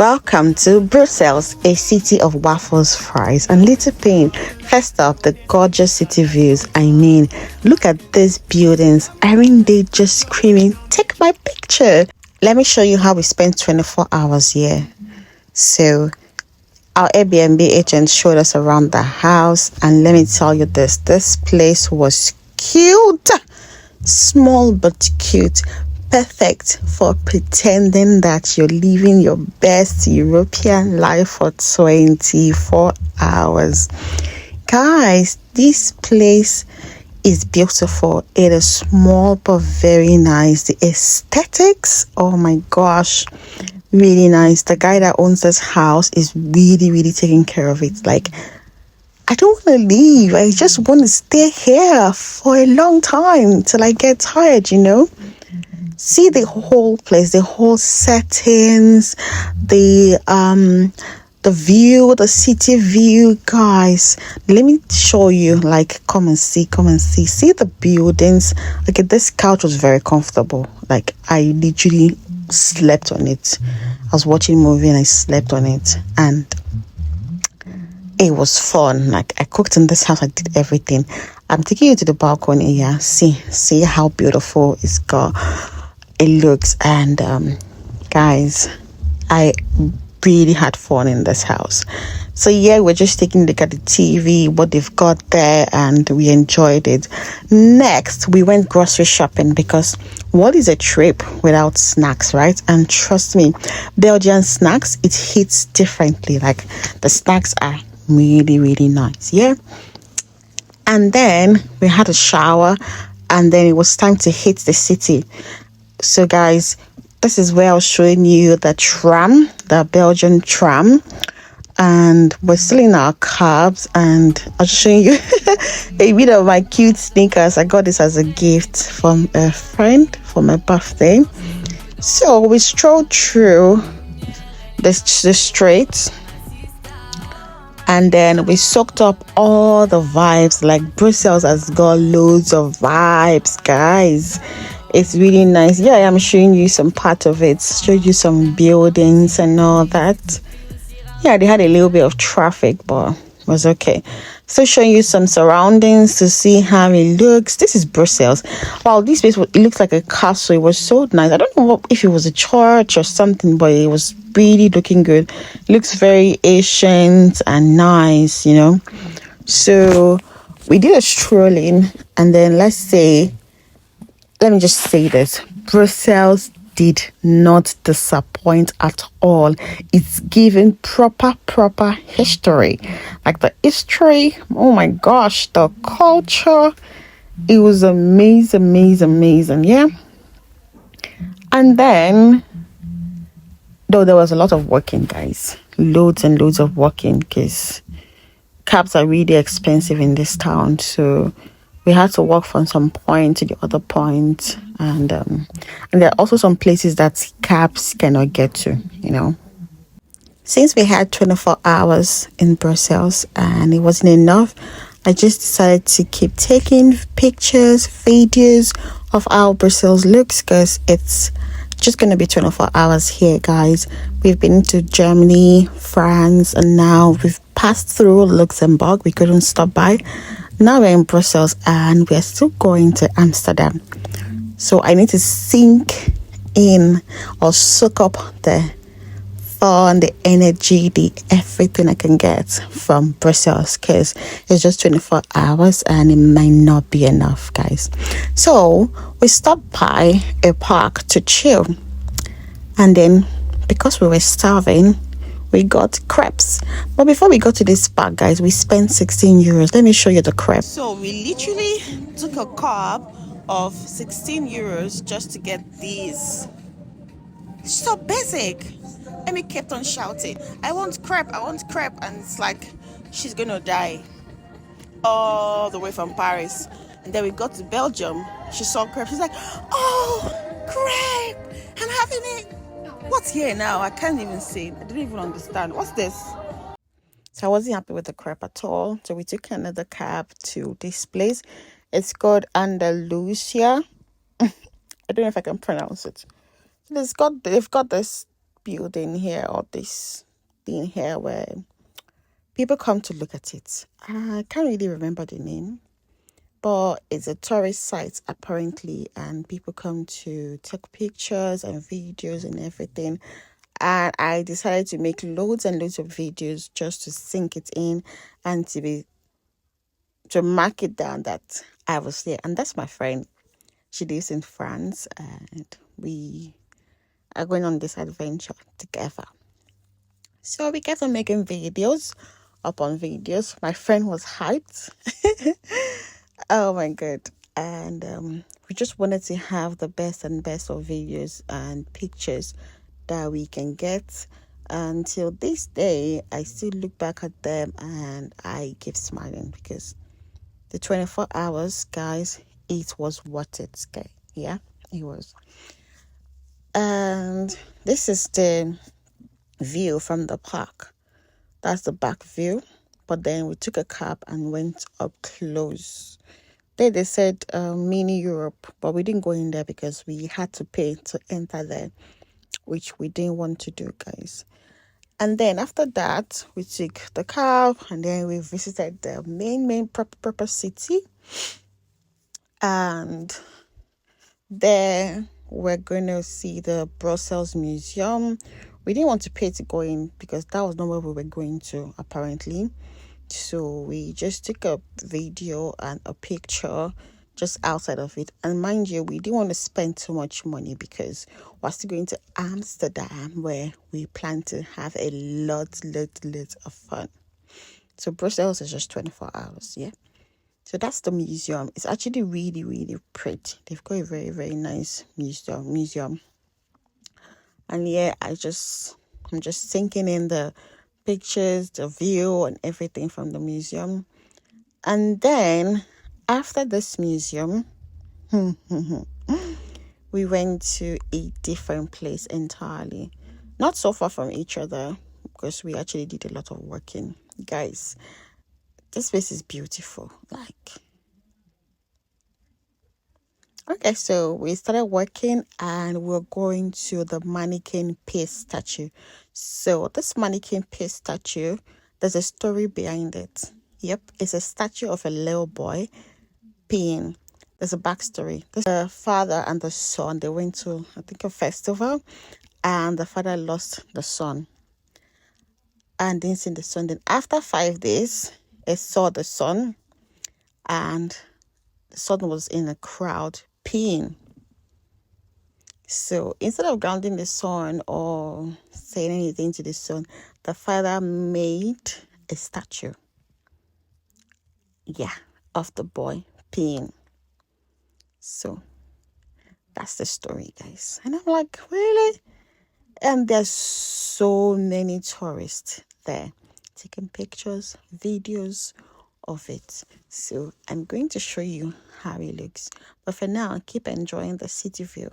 Welcome to Brussels, a city of waffles, fries, and little pain. First up, the gorgeous city views. I mean, look at these buildings. Aren't they just screaming, take my picture? Let me show you how we spent 24 hours here. So, our Airbnb agent showed us around the house, and let me tell you this place was cute. Small but cute. Perfect for pretending that you're living your best European life for 24 hours. Guys, this place is beautiful. It is small but very nice. The aesthetics, oh my gosh, really nice. The guy that owns this house is really taking care of it. Like, I don't want to leave. I just want to stay here for a long time till I get tired, See the whole place, the whole settings, the view, the city view, guys. Let me show you. Like, come and see. See the buildings. Okay, this couch was very comfortable. Like, I literally slept on it. I was watching a movie and I slept on it, and it was fun. Like, I cooked in this house. I did everything. I'm taking you to the balcony here. See how beautiful it looks. And guys, I really had fun in this house. So yeah, we're just taking a look at the TV, what they've got there, and we enjoyed it. Next, we went grocery shopping, because what is a trip without snacks, right? And trust me, Belgian snacks, it hits differently. Like, the snacks are really nice. Yeah. And then we had a shower, and then it was time to hit the city. So guys, this is where I was showing you the tram, the Belgian tram, and we're still in our cabs, and I was showing you a bit of my cute sneakers. I got this as a gift from a friend for my birthday. So we strolled through the streets, and then we soaked up all the vibes. Like, Brussels has got loads of vibes, guys. It's really nice. Yeah, I'm showing you some part of it. Showed you some buildings and all that. Yeah, they had a little bit of traffic, but it was okay. So showing you some surroundings to see how it looks. This is Brussels. Wow, this place, it looks like a castle. It was so nice. I don't know if it was a church or something, but it was really looking good. It looks very ancient and nice, So we did a strolling, and then let me just say this. Brussels did not disappoint at all. It's given proper history. Like, the history, oh my gosh, the culture, it was amazing. Yeah. And then, though there was a lot of walking, guys, loads and loads of walking, because cabs are really expensive in this town. So we had to walk from some point to the other point, and there are also some places that cabs cannot get to, Since we had 24 hours in Brussels and it wasn't enough, I just decided to keep taking pictures, videos of how Brussels looks, because it's just going to be 24 hours here, guys. We've been to Germany, France, and now we've passed through Luxembourg. We couldn't stop by. Now we're in Brussels, and we're still going to Amsterdam. So I need to sink in or soak up the fun, the energy, the everything I can get from Brussels, because it's just 24 hours and it might not be enough, guys. So we stopped by a park to chill, and then because we were starving, we got crepes. But before we got to this park, guys, we spent 16 euros. Let me show you the crepe. So we literally took a cab of 16 euros just to get these. So basic. Amy kept on shouting, I want crepe. And it's like, she's gonna die. All the way from Paris. And then we got to Belgium. She saw crepe. She's like, oh, crepe. I'm having it. What's here now? I can't even see. I didn't even understand. What's this? So I wasn't happy with the crepe at all. So we took another cab to this place. It's called Andalusia. I don't know if I can pronounce it. They've got this building here, or this thing here where people come to look at it. I can't really remember the name, but it's a tourist site apparently, and people come to take pictures and videos and everything. And I decided to make loads and loads of videos just to sink it in and to mark it down that I was there. And that's my friend. She lives in France, and we are going on this adventure together. So we kept on making videos upon videos. My friend was hyped. Oh my god. And we just wanted to have the best and best of videos and pictures that we can get. Until this day, I still look back at them and I keep smiling, because the 24 hours, guys, it was worth it, guys. Yeah, it was. And this is the view from the park. That's the back view. But then we took a cab and went up close. They said mini Europe, but we didn't go in there because we had to pay to enter there, which we didn't want to do, guys. And then after that, we took the cab and then we visited the main proper city. And there we're going to see the Brussels Museum. We didn't want to pay to go in because that was not where we were going to, apparently. So we just took a video and a picture just outside of it. And mind you, we didn't want to spend too much money because we're still going to Amsterdam, where we plan to have a lot of fun. So Brussels is just 24 hours, yeah. So that's the museum. It's actually really pretty. They've got a very nice museum. And yeah, I'm just sinking in the pictures, the view and everything from the museum. And then after this museum, we went to a different place entirely. Not so far from each other, because we actually did a lot of working. Guys, this place is beautiful. Okay, so we started working and we're going to the mannequin peace statue. So this mannequin peace statue, there's a story behind it. Yep, it's a statue of a little boy peeing. There's a backstory. The father and the son, they went to, I think, a festival, and the father lost the son and didn't see the son. Then after 5 days, he saw the son, and the son was in a crowd peeing. So instead of grounding the son or saying anything to the son, the father made a statue, of the boy peeing. So that's the story, guys. And I'm like, really? And there's so many tourists there taking pictures, videos of it. So I'm going to show you how it looks. But for now, keep enjoying the city view.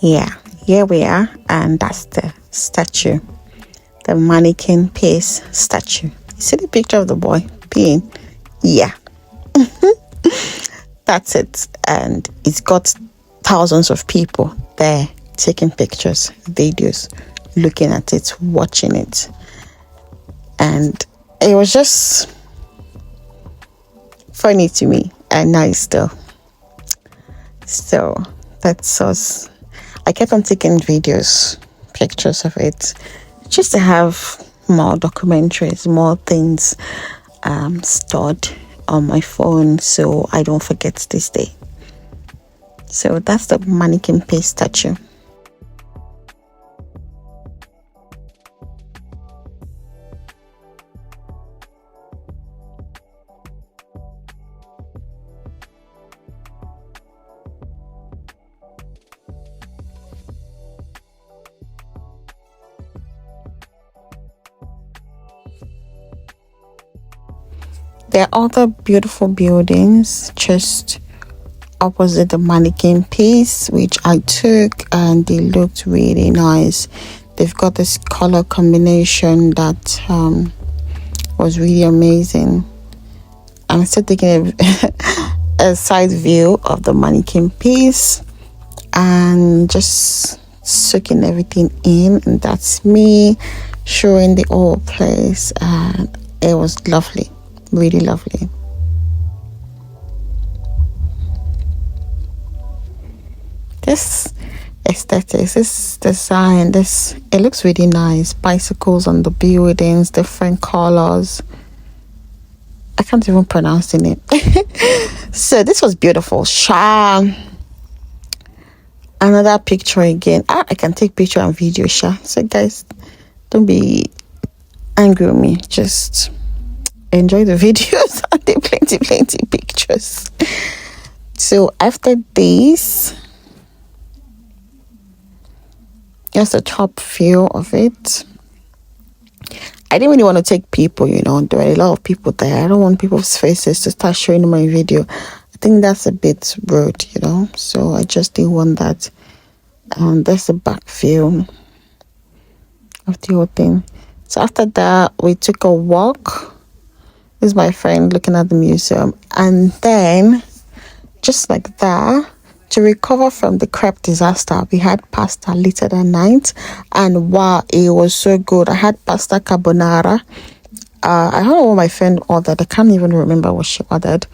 Yeah, here we are, and that's the statue, the mannequin peace statue. You see the picture of the boy peeing? Yeah, that's it. And it's got thousands of people there taking pictures, videos, looking at it, watching it. And it was just funny to me, and nice though. So that's us. I kept on taking videos, pictures of it, just to have more documentaries, more things stored on my phone so I don't forget this day. So that's the mannequin peace statue. there are other beautiful buildings just opposite the mannequin piece, which I took, and they looked really nice. They've got this color combination that was really amazing. I'm still taking a side view of the mannequin piece and just soaking everything in, and that's me showing the whole place, and it was lovely, really lovely. This aesthetics, this design, it looks really nice. Bicycles on the buildings, different colors. I can't even pronounce the name. So this was beautiful. Sha. Another picture again. I can take picture and video, Sha. So guys, don't be angry with me. Just enjoy the videos and the plenty pictures. So after this, just the top view of it. I didn't really want to take people, there were a lot of people there. I don't want people's faces to start showing in my video. I think that's a bit rude, so I just didn't want that. That's the back view of the whole thing. So after that, we took a walk. This is my friend looking at the museum, and then just like that, to recover from the crepe disaster, we had pasta later that night, and wow, it was so good. I had pasta carbonara. I don't know what my friend ordered. I can't even remember what she ordered,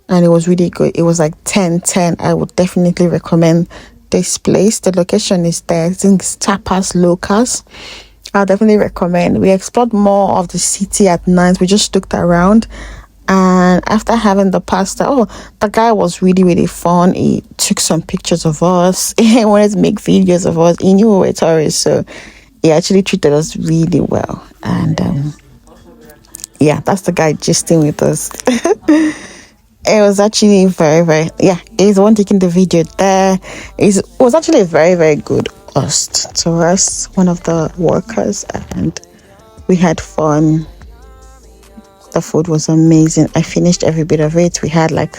and it was really good. It was like 10/10. I would definitely recommend this place. The location is there. I think it's Tapas Locas. I'll definitely recommend. We explored more of the city at night. We just looked around. And after having the pasta, the guy was really fun. He took some pictures of us. He wanted to make videos of us. He knew we were tourists, so he actually treated us really well. And that's the guy gisting with us. It was actually very, he's the one taking the video there. It was actually a very good host to us, one of the workers, and we had fun. The food was amazing. I finished every bit of it. We had like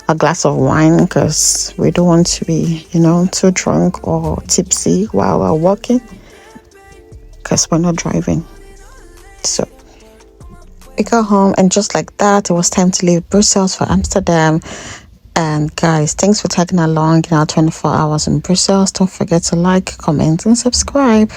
a glass of wine because we don't want to be, too drunk or tipsy while we're walking, because we're not driving. So we got home, and just like that, it was time to leave Brussels for Amsterdam. And guys, thanks for tagging along in our 24 hours in Brussels. Don't forget to like, comment, and subscribe.